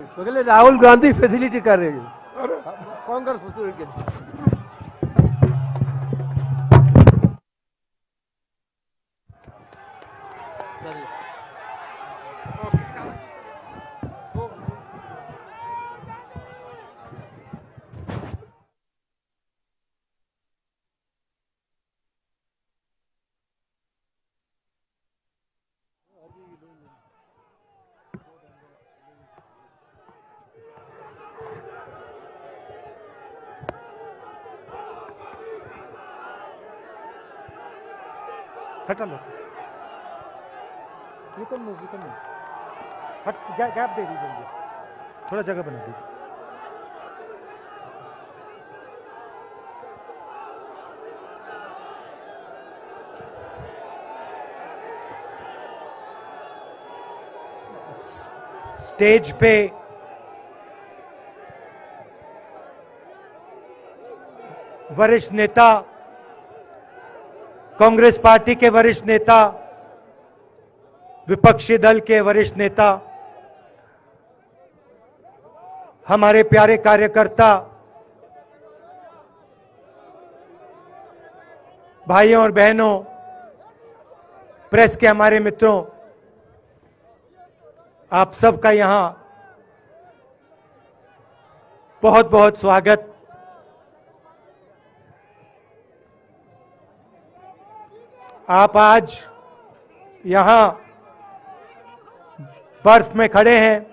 तो कहले राहुल गांधी फैसिलिटी कर रहे हैं कांग्रेस प्रेसिडेंट के लिए। हटा लो, यू कैन मूव, हट, गैप दे दीजिए मुझे, थोड़ा जगह बना दीजिए। स्टेज पे वरिष्ठ नेता, कांग्रेस पार्टी के वरिष्ठ नेता, विपक्षी दल के वरिष्ठ नेता, हमारे प्यारे कार्यकर्ता, भाइयों और बहनों, प्रेस के हमारे मित्रों, आप सबका यहां बहुत बहुत स्वागत। आप आज यहां बर्फ में खड़े हैं,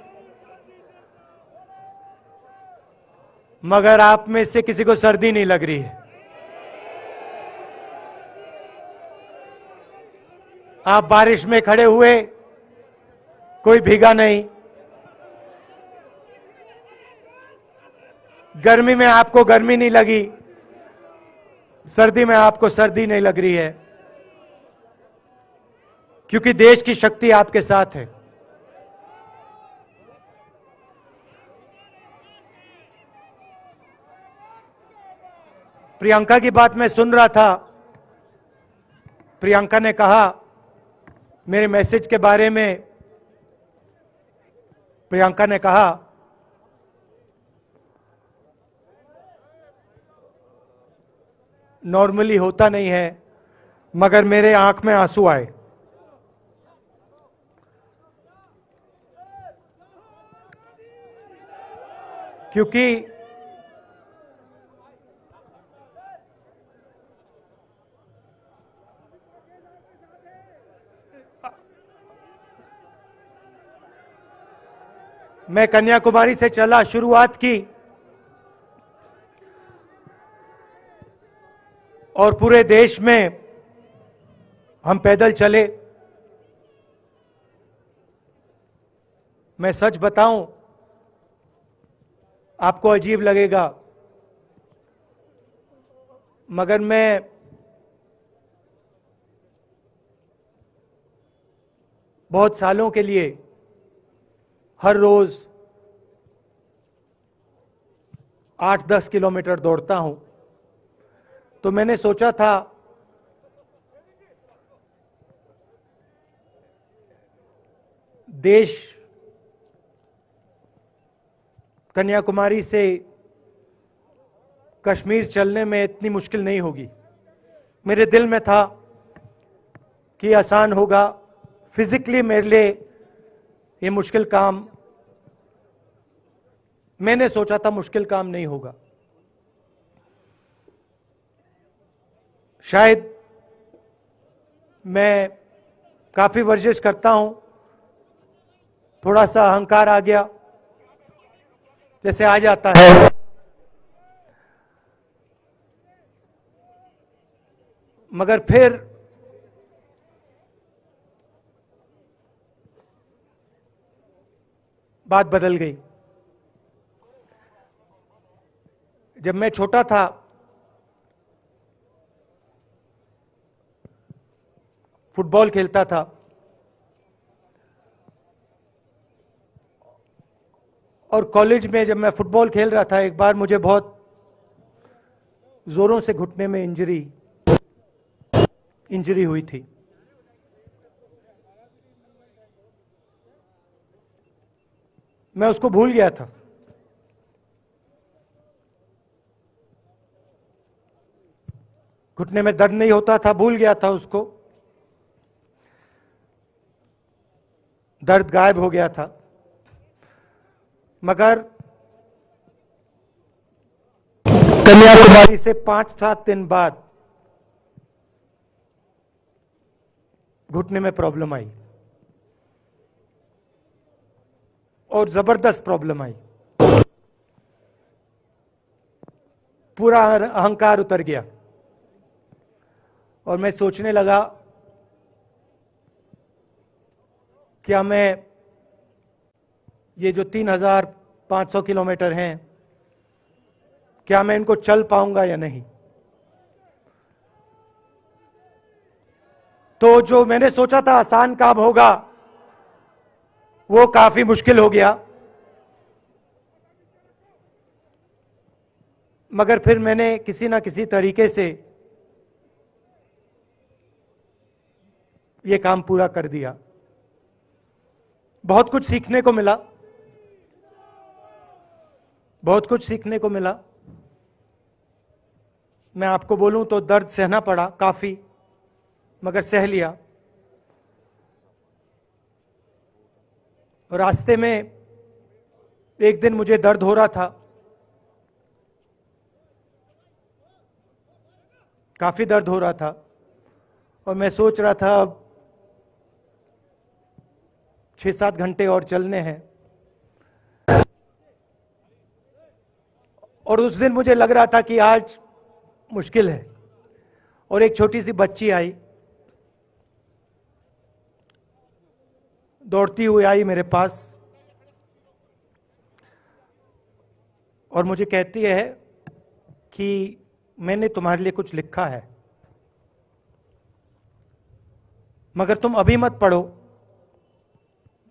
मगर आप में से किसी को सर्दी नहीं लग रही है। आप बारिश में खड़े हुए, कोई भीगा नहीं। गर्मी में आपको गर्मी नहीं लगी, सर्दी में आपको सर्दी नहीं लग रही है, क्योंकि देश की शक्ति आपके साथ है। प्रियंका की बात मैं सुन रहा था। प्रियंका ने कहा मेरे मैसेज के बारे में, प्रियंका ने कहा नॉर्मली होता नहीं है, मगर मेरे आंख में आंसू आए। क्योंकि मैं कन्याकुमारी से चला, शुरुआत की और पूरे देश में हम पैदल चले। मैं सच बताऊं, आपको अजीब लगेगा, मगर मैं बहुत सालों के लिए हर रोज 8-10 किलोमीटर दौड़ता हूं। तो मैंने सोचा था देश कन्याकुमारी से कश्मीर चलने में इतनी मुश्किल नहीं होगी। मेरे दिल में था कि आसान होगा, फिजिकली मेरे लिए ये मुश्किल काम, मैंने सोचा था मुश्किल काम नहीं होगा। शायद मैं काफी वर्जिश करता हूं, थोड़ा सा अहंकार आ गया, जैसे आ जाता है। मगर फिर बात बदल गई। जब मैं छोटा था, फुटबॉल खेलता था, और कॉलेज में जब मैं फुटबॉल खेल रहा था, एक बार मुझे बहुत जोरों से घुटने में इंजरी हुई थी। मैं उसको भूल गया था। घुटने में दर्द नहीं होता था, भूल गया था उसको। दर्द गायब हो गया था। मगर कन्याकुमारी से 5-7 दिन बाद घुटने में प्रॉब्लम आई, और जबरदस्त प्रॉब्लम आई। पूरा अहंकार उतर गया और मैं सोचने लगा क्या मैं ये जो 3,500 किलोमीटर हैं, क्या मैं इनको चल पाऊंगा या नहीं। तो जो मैंने सोचा था आसान काम होगा, वो काफी मुश्किल हो गया। मगर फिर मैंने किसी ना किसी तरीके से ये काम पूरा कर दिया। बहुत कुछ सीखने को मिला, बहुत कुछ सीखने को मिला। मैं आपको बोलूं तो दर्द सहना पड़ा काफी, मगर सह लिया। रास्ते में एक दिन मुझे दर्द हो रहा था, काफी दर्द हो रहा था, और मैं सोच रहा था अब 6-7 घंटे और चलने हैं। और उस दिन मुझे लग रहा था कि आज मुश्किल है। और एक छोटी सी बच्ची आई, दौड़ती हुई आई मेरे पास, और मुझे कहती है कि मैंने तुम्हारे लिए कुछ लिखा है, मगर तुम अभी मत पढ़ो,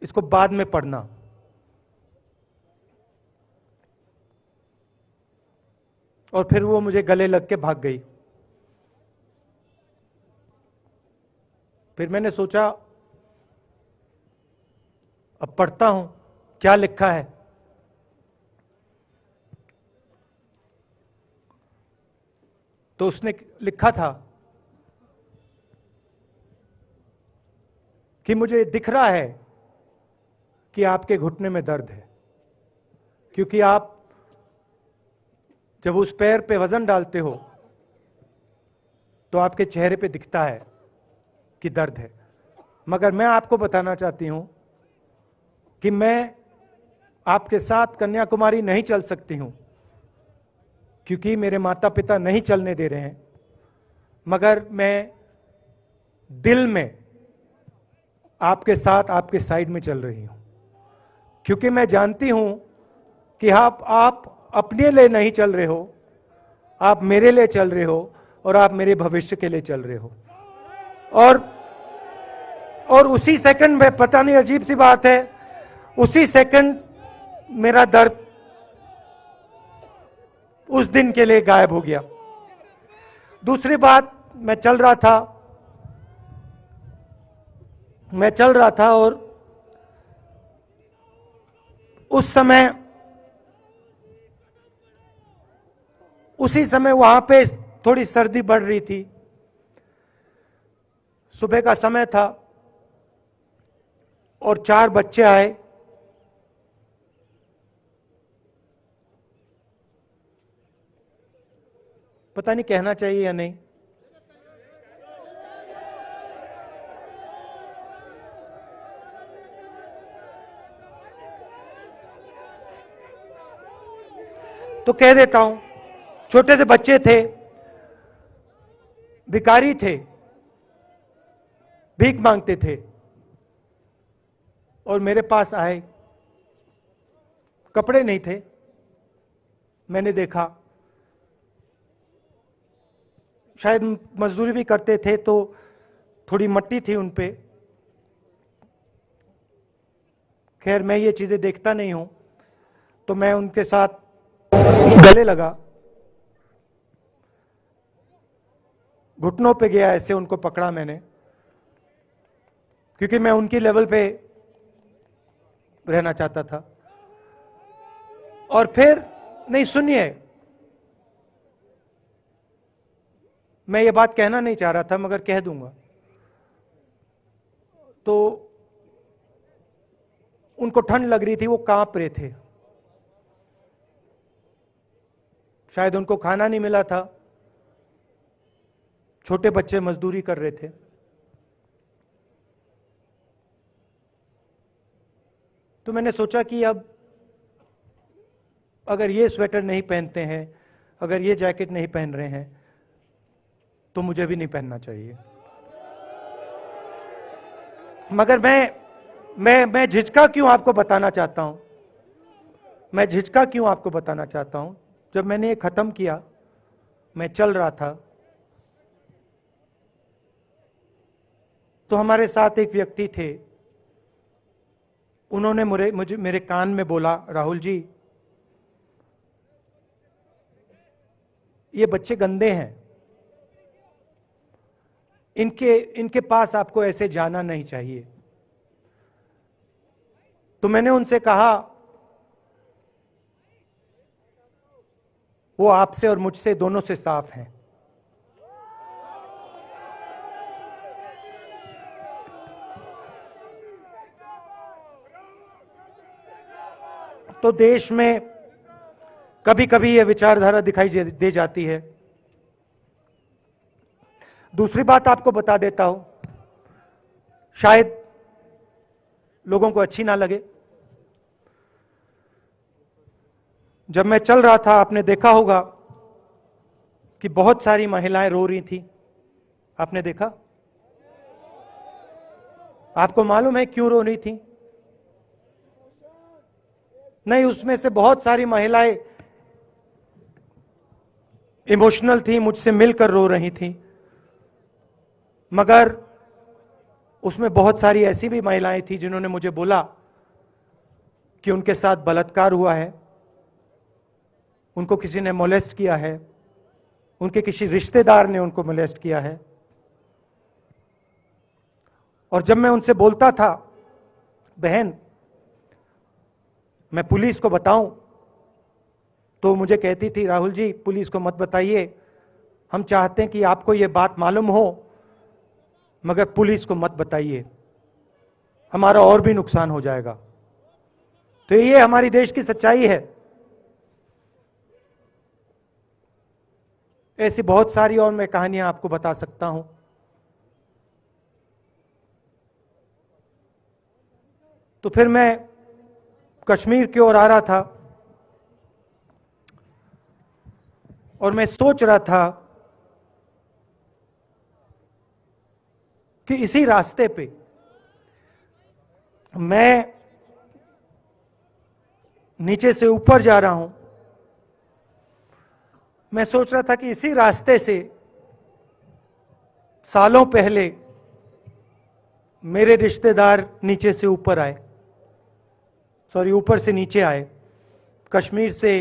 इसको बाद में पढ़ना। और फिर वो मुझे गले लग के भाग गई। फिर मैंने सोचा अब पढ़ता हूं क्या लिखा है। तो उसने लिखा था कि मुझे दिख रहा है कि आपके घुटने में दर्द है, क्योंकि आप जब उस पैर पे वजन डालते हो तो आपके चेहरे पे दिखता है कि दर्द है। मगर मैं आपको बताना चाहती हूं कि मैं आपके साथ कन्याकुमारी नहीं चल सकती हूं, क्योंकि मेरे माता पिता नहीं चलने दे रहे हैं। मगर मैं दिल में आपके साथ, आपके साइड में चल रही हूं, क्योंकि मैं जानती हूं कि आप अपने लिए नहीं चल रहे हो, आप मेरे लिए चल रहे हो, और आप मेरे भविष्य के लिए चल रहे हो। और उसी सेकंड में, पता नहीं अजीब सी बात है, उसी सेकंड मेरा दर्द उस दिन के लिए गायब हो गया। दूसरी बात, मैं चल रहा था और उसी समय वहां पे थोड़ी सर्दी बढ़ रही थी। सुबह का समय था और 4 बच्चे आए। पता नहीं कहना चाहिए या नहीं। तो कह देता हूं, छोटे से बच्चे थे, भिखारी थे, भीख मांगते थे, और मेरे पास आए। कपड़े नहीं थे, मैंने देखा, शायद मजदूरी भी करते थे तो थोड़ी मट्टी थी उन पे। खैर, मैं ये चीजें देखता नहीं हूं, तो मैं उनके साथ गले लगा, घुटनों पे गया, ऐसे उनको पकड़ा मैंने, क्योंकि मैं उनकी लेवल पे रहना चाहता था। और फिर नहीं, सुनिए, मैं ये बात कहना नहीं चाह रहा था मगर कह दूंगा। तो उनको ठंड लग रही थी, वो कांप रहे थे, शायद उनको खाना नहीं मिला था, छोटे बच्चे मजदूरी कर रहे थे। तो मैंने सोचा कि अब अगर ये स्वेटर नहीं पहनते हैं, अगर ये जैकेट नहीं पहन रहे हैं, तो मुझे भी नहीं पहनना चाहिए। मगर मैं झिझका क्यों आपको बताना चाहता हूं, मैं झिझका क्यों आपको बताना चाहता हूं। जब मैंने ये खत्म किया, मैं चल रहा था, तो हमारे साथ एक व्यक्ति थे, उन्होंने मेरे कान में बोला, राहुल जी, ये बच्चे गंदे हैं, इनके पास आपको ऐसे जाना नहीं चाहिए। तो मैंने उनसे कहा, वो आपसे और मुझसे दोनों से साफ हैं। तो देश में कभी कभी यह विचारधारा दिखाई दे जाती है। दूसरी बात आपको बता देता हूं, शायद लोगों को अच्छी ना लगे। जब मैं चल रहा था, आपने देखा होगा कि बहुत सारी महिलाएं रो रही थी। आपने देखा? आपको मालूम है क्यों रो रही थी? नहीं, उसमें से बहुत सारी महिलाएं इमोशनल थी, मुझसे मिलकर रो रही थी। मगर उसमें बहुत सारी ऐसी भी महिलाएं थी जिन्होंने मुझे बोला कि उनके साथ बलात्कार हुआ है, उनको किसी ने मोलेस्ट किया है, उनके किसी रिश्तेदार ने उनको मोलेस्ट किया है। और जब मैं उनसे बोलता था, बहन मैं पुलिस को बताऊं, तो मुझे कहती थी, राहुल जी पुलिस को मत बताइए, हम चाहते हैं कि आपको यह बात मालूम हो, मगर पुलिस को मत बताइए, हमारा और भी नुकसान हो जाएगा। तो ये हमारी देश की सच्चाई है। ऐसी बहुत सारी और मैं कहानियां आपको बता सकता हूं। तो फिर मैं कश्मीर की ओर आ रहा था और मैं सोच रहा था कि इसी रास्ते पे मैं नीचे से ऊपर जा रहा हूं। मैं सोच रहा था कि इसी रास्ते से सालों पहले मेरे रिश्तेदार नीचे से ऊपर आए, सॉरी ऊपर से नीचे आए, कश्मीर से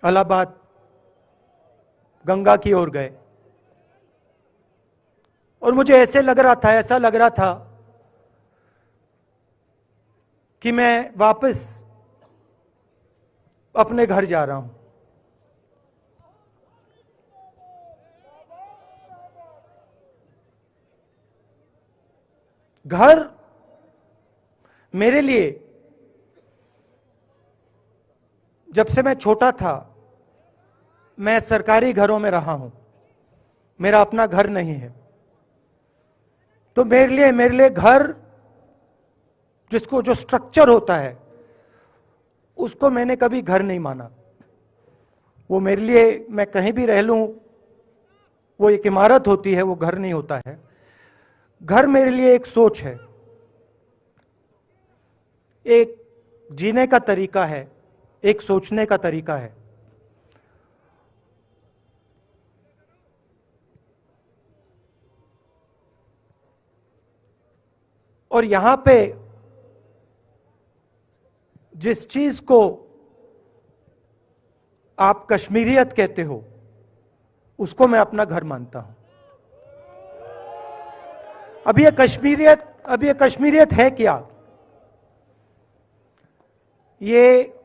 इलाहाबाद गंगा की ओर गए। और मुझे ऐसा लग रहा था कि मैं वापस अपने घर जा रहा हूं। घर मेरे लिए, जब से मैं छोटा था, मैं सरकारी घरों में रहा हूं, मेरा अपना घर नहीं है। तो मेरे लिए घर, जिसको जो स्ट्रक्चर होता है, उसको मैंने कभी घर नहीं माना। वो मेरे लिए, मैं कहीं भी रह लूं, वो एक इमारत होती है, वो घर नहीं होता है। घर मेरे लिए एक सोच है, एक जीने का तरीका है, एक सोचने का तरीका है। और यहां पे जिस चीज को आप कश्मीरियत कहते हो, उसको मैं अपना घर मानता हूं। अब ये कश्मीरियत है क्या? ये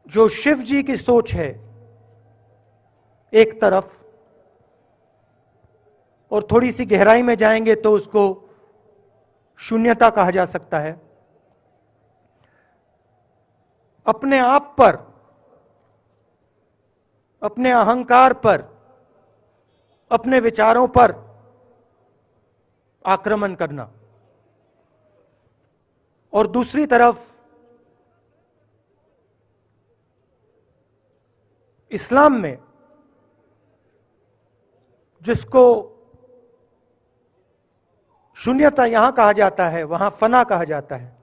जो शिव जी की सोच है एक तरफ, और थोड़ी सी गहराई में जाएंगे तो उसको शून्यता कहा जा सकता है। अपने आप पर, अपने अहंकार पर, अपने विचारों पर आक्रमण करना, और दूसरी तरफ इस्लाम में जिसको शून्यता यहां कहा जाता है, वहां फना कहा जाता है।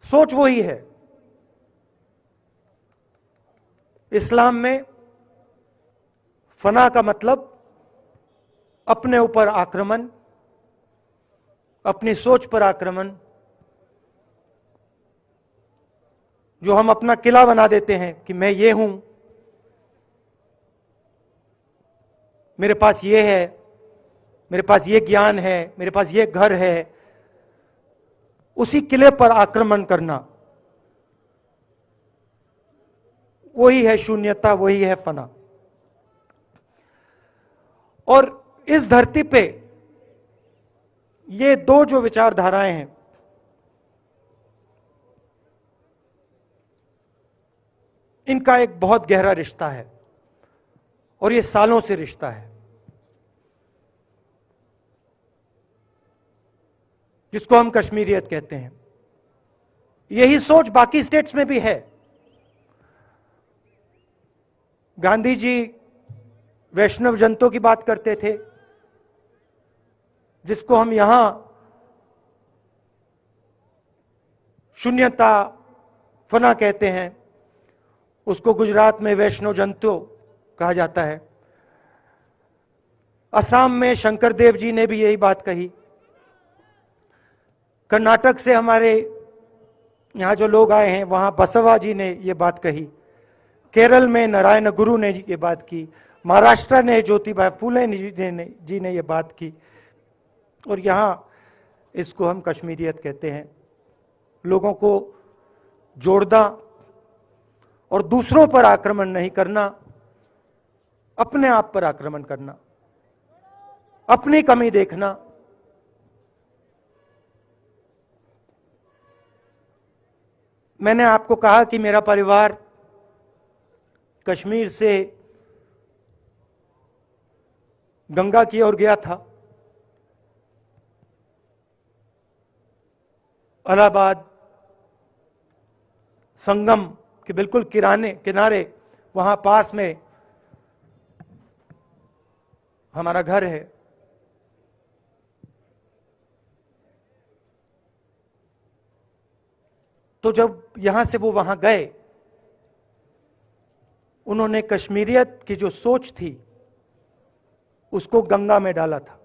सोच वही है। इस्लाम में फना का मतलब अपने ऊपर आक्रमण, अपनी सोच पर आक्रमण, जो हम अपना किला बना देते हैं कि मैं ये हूं, मेरे पास ये है, मेरे पास ये ज्ञान है, मेरे पास ये घर है, उसी किले पर आक्रमण करना, वही है शून्यता, वही है फना। और इस धरती पे ये दो जो विचारधाराएं हैं, इनका एक बहुत गहरा रिश्ता है, और ये सालों से रिश्ता है, जिसको हम कश्मीरियत कहते हैं। यही सोच बाकी स्टेट्स में भी है। गांधी जी वैष्णव जनतों की बात करते थे, जिसको हम यहां शून्यता, फना कहते हैं, उसको गुजरात में वैष्णव जनतो कहा जाता है। असम में शंकर देव जी ने भी यही बात कही। कर्नाटक से हमारे यहां जो लोग आए हैं, वहां बसवा जी ने यह बात कही। केरल में नारायण गुरु ने ये बात की। महाराष्ट्र ने ज्योतिबा फूले जी ने ये बात की। और यहां इसको हम कश्मीरियत कहते हैं। लोगों को जोड़ना और दूसरों पर आक्रमण नहीं करना, अपने आप पर आक्रमण करना, अपनी कमी देखना। मैंने आपको कहा कि मेरा परिवार कश्मीर से गंगा की ओर गया था। इलाहाबाद संगम के बिल्कुल किनारे वहां पास में हमारा घर है। तो जब यहां से वो वहां गए, उन्होंने कश्मीरियत की जो सोच थी उसको गंगा में डाला था।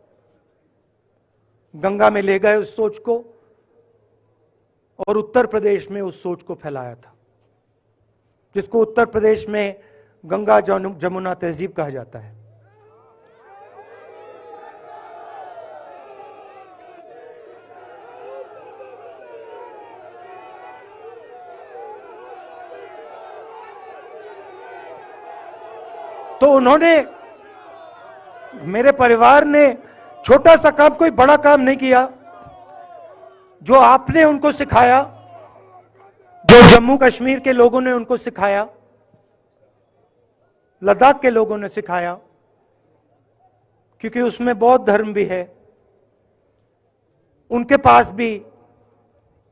गंगा में ले गए उस सोच को, और उत्तर प्रदेश में उस सोच को फैलाया था, जिसको उत्तर प्रदेश में गंगा जमुना तहजीब कहा जाता है। तो उन्होंने, मेरे परिवार ने छोटा सा काम, कोई बड़ा काम नहीं किया। जो आपने उनको सिखाया, जो जम्मू कश्मीर के लोगों ने उनको सिखाया, लद्दाख के लोगों ने सिखाया, क्योंकि उसमें बौद्ध धर्म भी है, उनके पास भी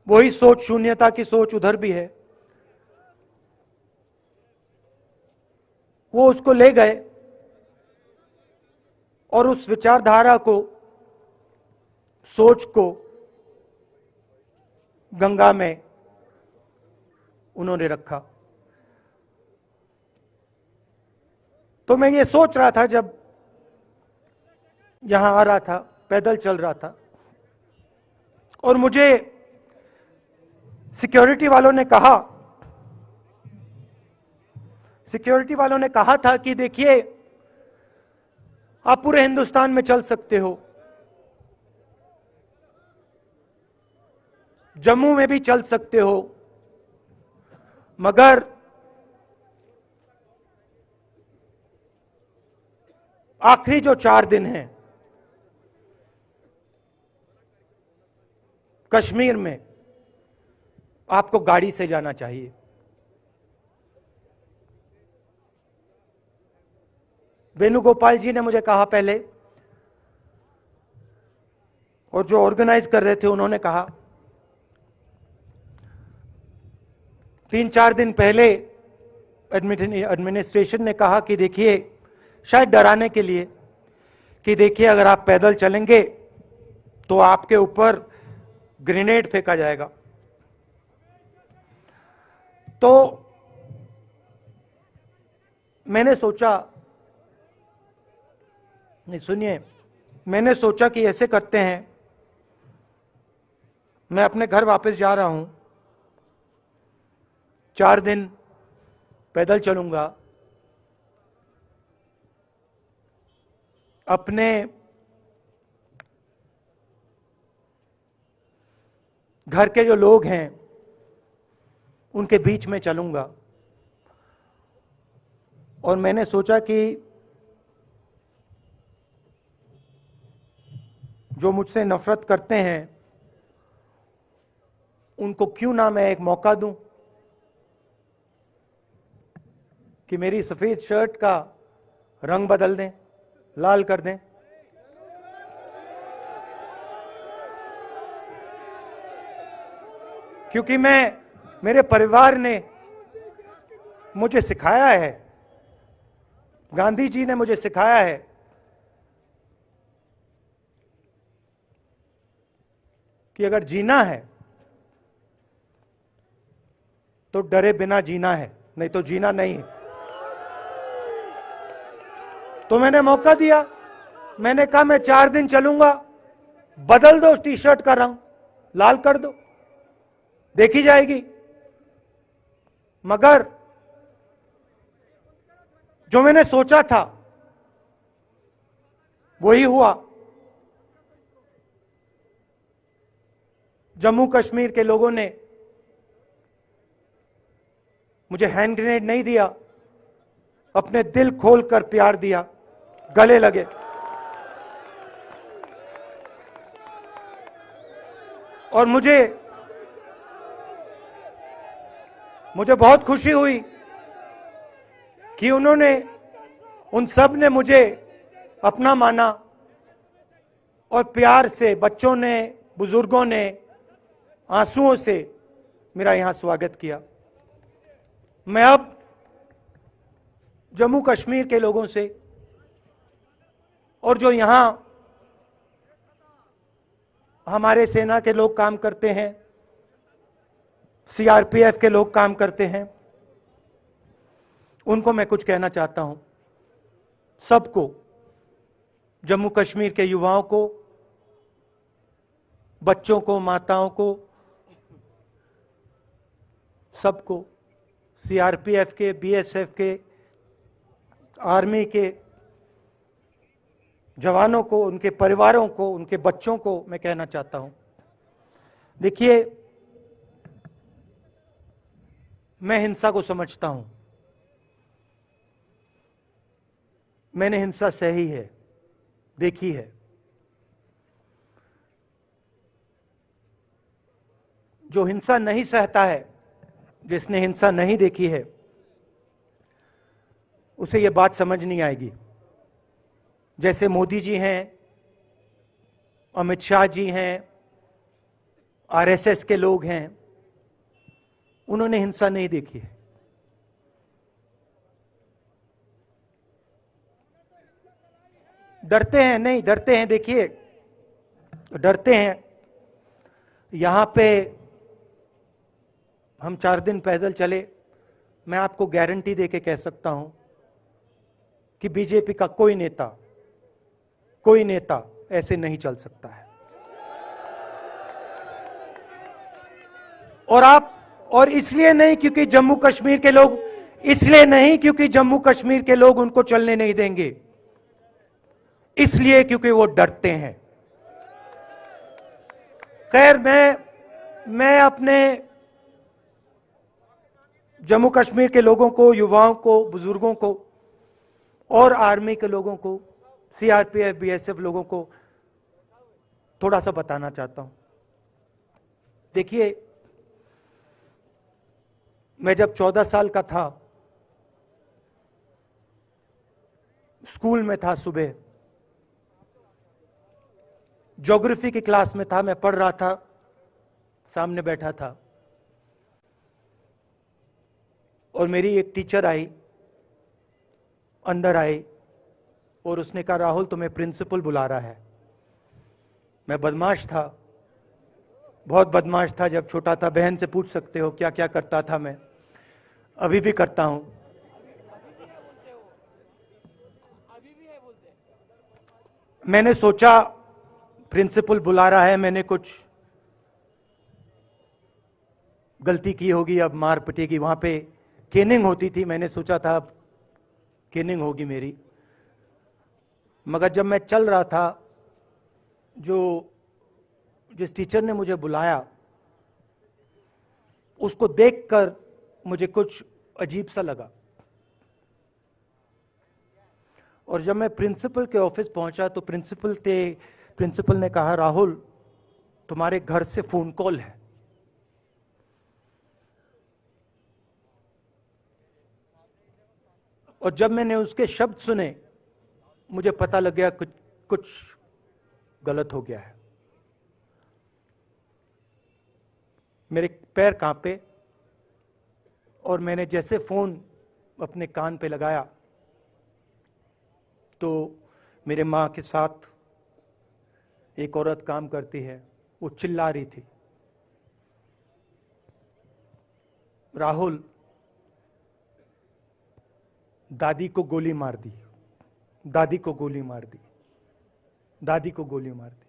वही सोच, शून्यता की सोच उधर भी है। वो उसको ले गए और उस विचारधारा को, सोच को गंगा में उन्होंने रखा। तो मैं ये सोच रहा था, जब यहां आ रहा था, पैदल चल रहा था, और मुझे सिक्योरिटी वालों ने कहा था कि देखिए, आप पूरे हिंदुस्तान में चल सकते हो, जम्मू में भी चल सकते हो, मगर आखिरी जो 4 दिन हैं कश्मीर में आपको गाड़ी से जाना चाहिए। वेणुगोपाल जी ने मुझे कहा पहले, और जो ऑर्गेनाइज कर रहे थे उन्होंने कहा, 3-4 दिन पहले एडमिनिस्ट्रेशन ने कहा कि देखिए, शायद डराने के लिए, कि देखिए अगर आप पैदल चलेंगे तो आपके ऊपर ग्रेनेड फेंका जाएगा। तो मैंने सोचा, नहीं सुनिए, मैंने सोचा कि ऐसे करते हैं, मैं अपने घर वापस जा रहा हूं, 4 दिन पैदल चलूंगा, अपने घर के जो लोग हैं उनके बीच में चलूंगा। और मैंने सोचा कि जो मुझसे नफरत करते हैं उनको क्यों ना मैं एक मौका दूं कि मेरी सफेद शर्ट का रंग बदल दें, लाल कर दें। क्योंकि मेरे परिवार ने मुझे सिखाया है, गांधी जी ने मुझे सिखाया है कि अगर जीना है तो डरे बिना जीना है, नहीं तो जीना नहीं है। तो मैंने मौका दिया, मैंने कहा मैं 4 दिन चलूंगा, बदल दो टी शर्ट का रंग, लाल कर दो, देखी जाएगी। मगर जो मैंने सोचा था वही हुआ। जम्मू कश्मीर के लोगों ने मुझे हैंड ग्रेनेड नहीं दिया, अपने दिल खोलकर प्यार दिया, गले लगे। और मुझे बहुत खुशी हुई कि उन सब ने मुझे अपना माना, और प्यार से बच्चों ने, बुजुर्गों ने आंसुओं से मेरा यहां स्वागत किया। मैं अब जम्मू कश्मीर के लोगों से, और जो यहां हमारे सेना के लोग काम करते हैं, सीआरपीएफ के लोग काम करते हैं, उनको मैं कुछ कहना चाहता हूं। सबको, जम्मू कश्मीर के युवाओं को, बच्चों को, माताओं को, सबको, सीआरपीएफ के, बीएसएफ के, आर्मी के जवानों को, उनके परिवारों को, उनके बच्चों को मैं कहना चाहता हूं, देखिए, मैं हिंसा को समझता हूं, मैंने हिंसा सही है, देखी है। जो हिंसा नहीं सहता है, जिसने हिंसा नहीं देखी है, उसे यह बात समझ नहीं आएगी। जैसे मोदी जी हैं, अमित शाह जी हैं, आरएसएस के लोग हैं, उन्होंने हिंसा नहीं देखी है। डरते हैं, नहीं डरते हैं, देखिए डरते हैं। यहां पे हम 4 दिन पैदल चले, मैं आपको गारंटी देके कह सकता हूं कि बीजेपी का कोई नेता ऐसे नहीं चल सकता है। और इसलिए नहीं क्योंकि जम्मू कश्मीर के लोग, इसलिए नहीं क्योंकि जम्मू कश्मीर के लोग उनको चलने नहीं देंगे, इसलिए क्योंकि वो डरते हैं। खैर, मैं अपने जम्मू कश्मीर के लोगों को, युवाओं को, बुजुर्गों को और आर्मी के लोगों को, सीआरपीएफ, बीएसएफ लोगों को थोड़ा सा बताना चाहता हूं। देखिए, मैं जब 14 साल का था, स्कूल में था, सुबह ज्योग्राफी की क्लास में था, मैं पढ़ रहा था, सामने बैठा था और मेरी एक टीचर आई, अंदर आई और उसने कहा, राहुल तुम्हें प्रिंसिपल बुला रहा है। मैं बदमाश था, बहुत बदमाश था जब छोटा था। बहन से पूछ सकते हो क्या क्या करता था मैं, अभी भी करता हूं। मैंने सोचा प्रिंसिपल बुला रहा है, मैंने कुछ गलती की होगी, अब मार पिटेगी। वहां पे केनिंग होती थी, मैंने सोचा था अब केनिंग होगी मेरी। मगर जब मैं चल रहा था, जिस टीचर ने मुझे बुलाया, उसको देखकर मुझे कुछ अजीब सा लगा। और जब मैं प्रिंसिपल के ऑफिस पहुंचा तो प्रिंसिपल ने कहा, राहुल तुम्हारे घर से फोन कॉल है। और जब मैंने उसके शब्द सुने, मुझे पता लग गया कुछ गलत हो गया है। मेरे पैर कांपे और मैंने जैसे फोन अपने कान पे लगाया तो मेरे मां के साथ एक औरत काम करती है, वो चिल्ला रही थी, राहुल दादी को गोली मार दी, दादी को गोली मार दी, दादी को गोली मार दी।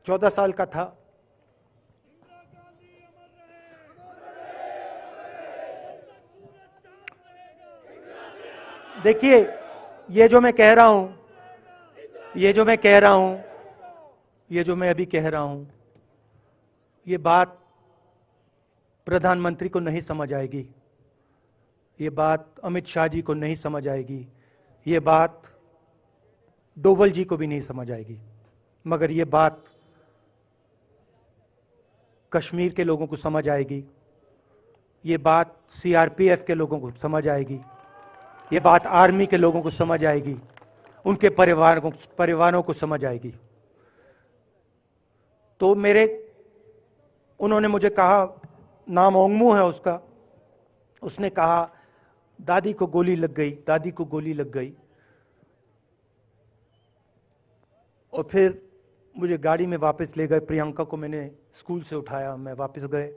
14 साल का था। देखिए, ये जो मैं कह रहा हूं, ये जो मैं अभी कह रहा हूं, ये बात प्रधानमंत्री को नहीं समझ आएगी, ये बात अमित शाह जी को नहीं समझ आएगी, ये बात डोवल जी को भी नहीं समझ आएगी, मगर ये बात कश्मीर के लोगों को समझ आएगी, ये बात सीआरपीएफ के लोगों को समझ आएगी, ये बात आर्मी के लोगों को समझ आएगी, उनके परिवारों को समझ आएगी। तो उन्होंने मुझे कहा, नाम ओंगमू है उसका, उसने कहा दादी को गोली लग गई, दादी को गोली लग गई। और फिर मुझे गाड़ी में वापस ले गए, प्रियंका को मैंने स्कूल से उठाया, मैं वापस गए।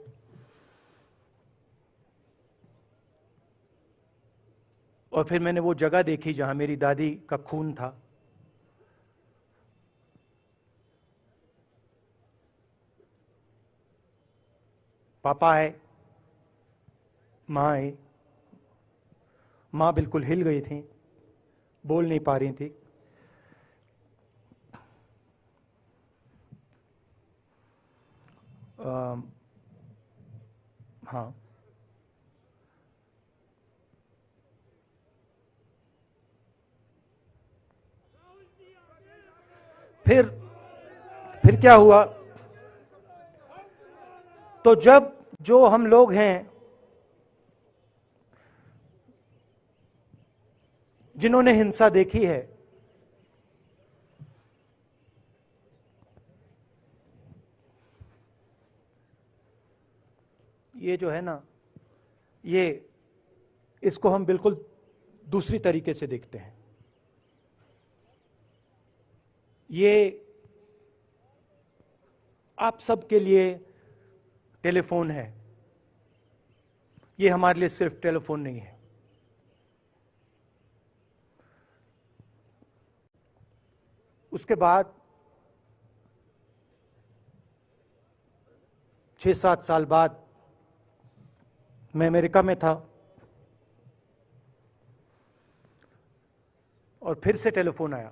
और फिर मैंने वो जगह देखी जहां मेरी दादी का खून था। पापा आए, मां आई, मां बिल्कुल हिल गई थी, बोल नहीं पा रही थी। हाँ, फिर क्या हुआ, तो जब जो हम लोग हैं जिन्होंने हिंसा देखी है, ये जो है ना, इसको हम बिल्कुल दूसरी तरीके से देखते हैं। ये आप सबके लिए टेलीफोन है, ये हमारे लिए सिर्फ टेलीफोन नहीं है। उसके बाद 6-7 साल बाद मैं अमेरिका में था और फिर से टेलीफोन आया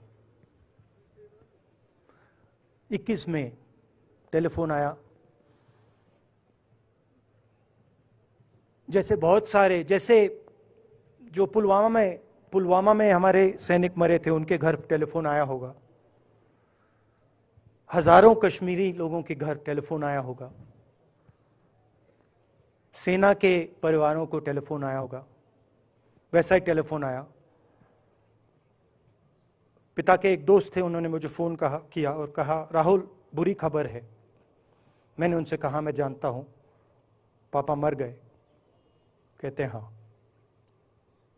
21 मई टेलीफोन आया। जैसे बहुत सारे, जैसे जो पुलवामा में हमारे सैनिक मरे थे, उनके घर टेलीफोन आया होगा। हजारों कश्मीरी लोगों के घर टेलीफोन आया होगा। सेना के परिवारों को टेलीफोन आया होगा। वैसा ही टेलीफोन आया। पिता के एक दोस्त थे, उन्होंने मुझे फोन किया और कहा, राहुल बुरी खबर है। मैंने उनसे कहा, मैं जानता हूं, पापा मर गए। कहते हैं हाँ।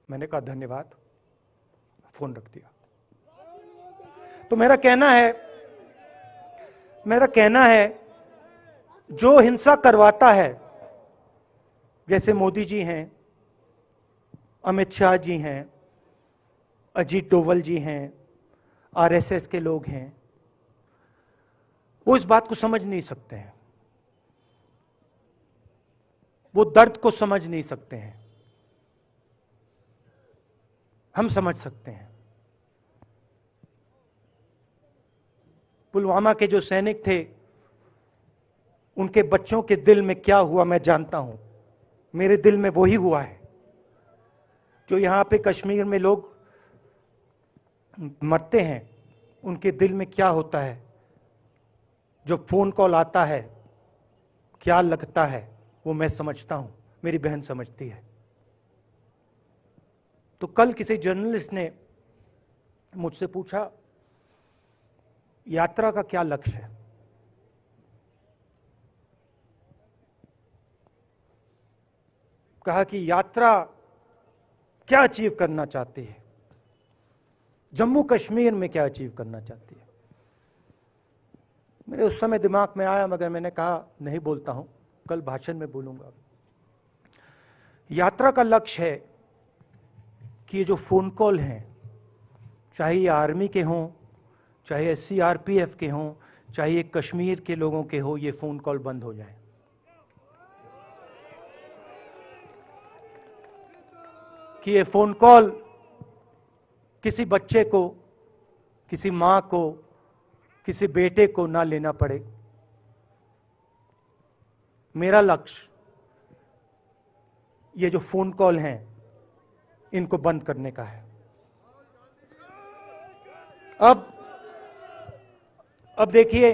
मैंने कहा धन्यवाद, फोन रख दिया। तो मेरा कहना है जो हिंसा करवाता है, जैसे मोदी जी हैं, अमित शाह जी हैं, अजीत डोवल जी हैं, आरएसएस के लोग हैं, वो इस बात को समझ नहीं सकते हैं, वो दर्द को समझ नहीं सकते हैं। हम समझ सकते हैं। पुलवामा के जो सैनिक थे, उनके बच्चों के दिल में क्या हुआ मैं जानता हूं। मेरे दिल में वही हुआ है जो यहां पे कश्मीर में लोग मरते हैं, उनके दिल में क्या होता है। जब फोन कॉल आता है क्या लगता है, वो मैं समझता हूं, मेरी बहन समझती है। तो कल किसी जर्नलिस्ट ने मुझसे पूछा, यात्रा का क्या लक्ष्य है। कहा कि यात्रा क्या अचीव करना चाहती है, जम्मू कश्मीर में क्या अचीव करना चाहती है। मेरे उस समय दिमाग में आया, मगर मैंने कहा नहीं बोलता हूं, कल भाषण में बोलूंगा। यात्रा का लक्ष्य है कि ये जो फोन कॉल हैं, चाहे ये आर्मी के हों, चाहे सीआरपीएफ के हों, चाहे ये कश्मीर के लोगों के हो, ये फोन कॉल बंद हो जाए। कि ये फोन कॉल किसी बच्चे को, किसी मां को, किसी बेटे को ना लेना पड़े। मेरा लक्ष्य ये जो फोन कॉल हैं, इनको बंद करने का है। अब देखिए,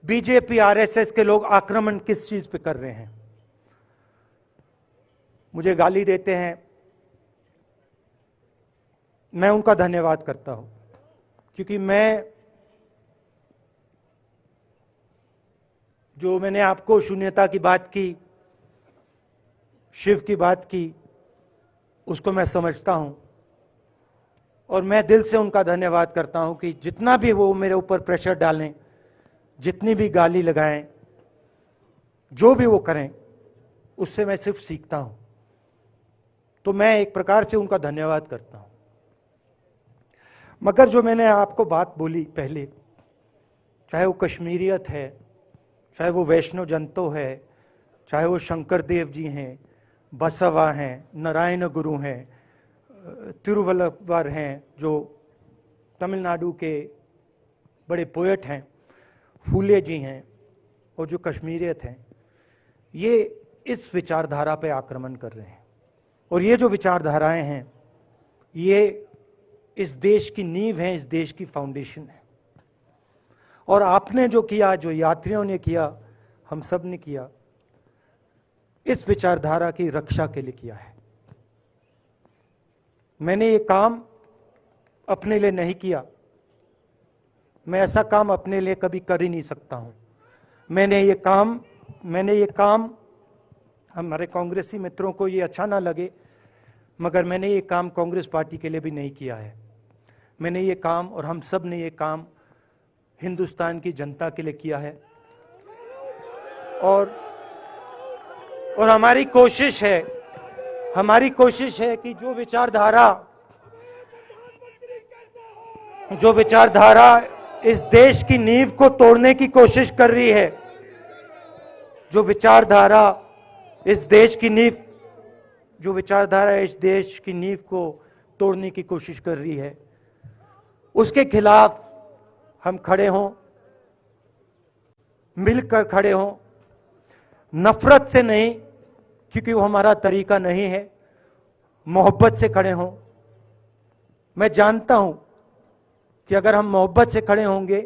बीजेपी आरएसएस के लोग आक्रमण किस चीज पे कर रहे हैं। मुझे गाली देते हैं, मैं उनका धन्यवाद करता हूं, क्योंकि मैंने आपको शून्यता की बात की, शिव की बात की, उसको मैं समझता हूं। और मैं दिल से उनका धन्यवाद करता हूं कि जितना भी वो मेरे ऊपर प्रेशर डालें, जितनी भी गाली लगाएं, जो भी वो करें, उससे मैं सिर्फ सीखता हूं। तो मैं एक प्रकार से उनका धन्यवाद करता हूं। मगर जो मैंने आपको बात बोली पहले, चाहे वो कश्मीरियत है, चाहे वो वैष्णव जनतो है, चाहे वो शंकर देव जी हैं, बसवा हैं, नारायण गुरु हैं, तिरुवल्लुवर हैं, जो तमिलनाडु के बड़े पोएट हैं, फूले जी हैं, और जो कश्मीरियत हैं, ये इस विचारधारा पे आक्रमण कर रहे हैं। और ये जो विचारधाराएं हैं, ये इस देश की नींव है, इस देश की फाउंडेशन है। और आपने जो किया, जो यात्रियों ने किया, हम सब ने किया, इस विचारधारा की रक्षा के लिए किया है। मैंने ये काम अपने लिए नहीं किया, मैं ऐसा काम अपने लिए कभी कर ही नहीं सकता हूं। मैंने ये काम हमारे कांग्रेसी मित्रों को ये अच्छा ना लगे, मगर मैंने ये काम कांग्रेस पार्टी के लिए भी नहीं किया है। मैंने ये काम, और हम सब ने ये काम हिंदुस्तान की जनता के लिए किया है। और हमारी कोशिश है कि जो विचारधारा इस देश की नींव को तोड़ने की कोशिश कर रही है, जो विचारधारा इस देश की नींव को तोड़ने की कोशिश कर रही है, उसके खिलाफ हम खड़े हों, मिलकर खड़े हों, नफरत से नहीं, क्योंकि वो हमारा तरीका नहीं है, मोहब्बत से खड़े हों। मैं जानता हूं कि अगर हम मोहब्बत से खड़े होंगे,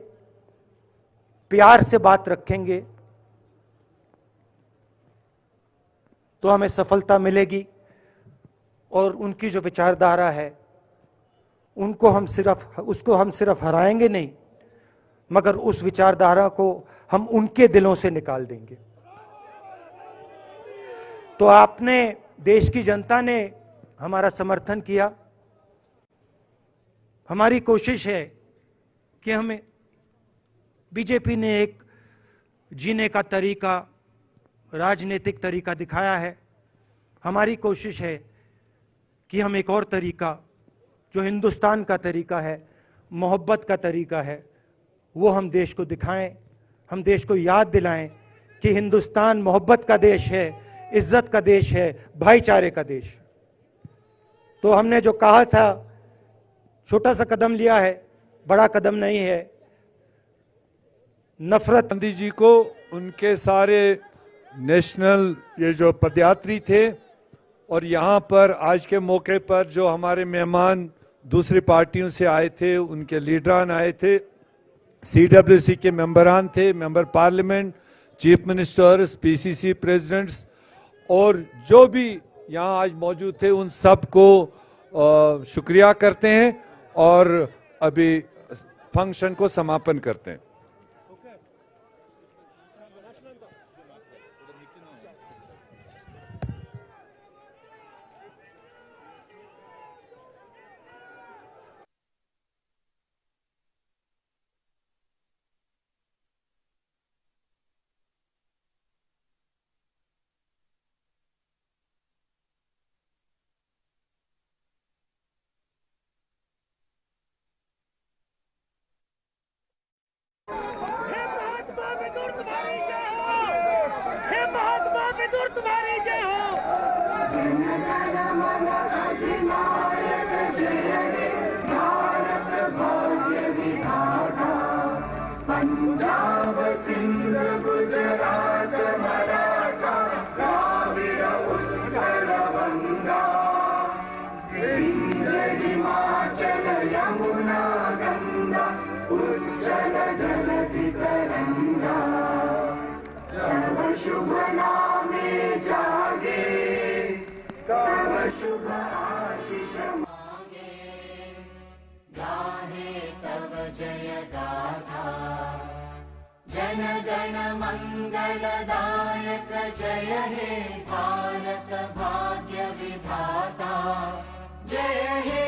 प्यार से बात रखेंगे, तो हमें सफलता मिलेगी। और उनकी जो विचारधारा है, उसको हम सिर्फ हराएंगे नहीं, मगर उस विचारधारा को हम उनके दिलों से निकाल देंगे। तो आपने, देश की जनता ने हमारा समर्थन किया। हमारी कोशिश है कि हमें, बीजेपी ने एक जीने का तरीका, राजनीतिक तरीका दिखाया है। हमारी कोशिश है कि हम एक और तरीका, जो हिंदुस्तान का तरीका है, मोहब्बत का तरीका है, वो हम देश को दिखाएं। हम देश को याद दिलाएं कि हिंदुस्तान मोहब्बत का देश है, इज्जत का देश है, भाईचारे का देश। तो हमने जो कहा था, छोटा सा कदम लिया है, बड़ा कदम नहीं है। नफरत, गांधी जी को उनके सारे नेशनल ये जो पदयात्री थे, और यहाँ पर आज के मौके पर जो हमारे मेहमान दूसरी पार्टियों से आए थे, उनके लीडरान आए थे, CWC के मेंबरान थे, member parliament, chief ministers, PCC presidents, और जो भी यहाँ आज मौजूद थे, उन सब को शुक्रिया करते हैं और अभी फंक्शन को समापन करते हैं। तुम्हारी जय हो। जनगण मन अधिनायक जय हे भारत भाग्य विधाता। पंजाब सिंध गुजरात मराठा द्राविड़ उत्कल गंगा। विंध्य हिमाचल यमुना गंगा उज्जल जलधि तरंगा। तव शुभ नामे जागे, तव शुभ आशीष मांगे। गाहे तव जय गाथा, जन गण मंगलदायक जय हे भारत भाग्य विधाता। जय हे